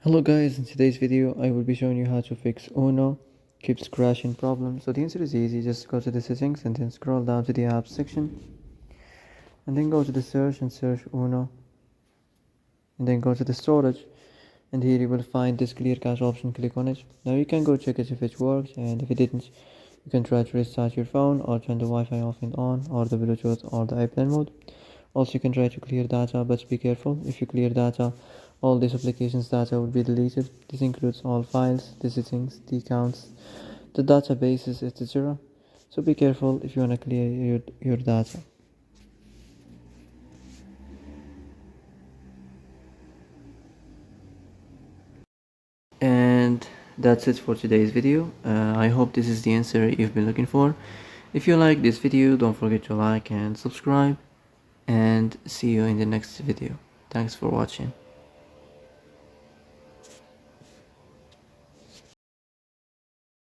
Hello guys, in today's video I will be showing you how to fix Uno keeps crashing problem. So the answer is easy. Just go to the settings and then scroll down to the apps section and then go to the search and search Uno and then go to the storage, and here you will find this clear cache option. Click on it. Now you can go check it if it works, and if it didn't you can try to restart your phone or turn the Wi-Fi off and on, or the Bluetooth or the airplane mode. Also you can try to clear data, but be careful. If you clear data, all these applications data will be deleted. This includes all files, the settings, the accounts, the databases, etc. So be careful if you want to clear your data. And that's it for today's video. I hope this is the answer you've been looking for. If you like this video, don't forget to like and subscribe, and see you in the next video. Thanks for watching.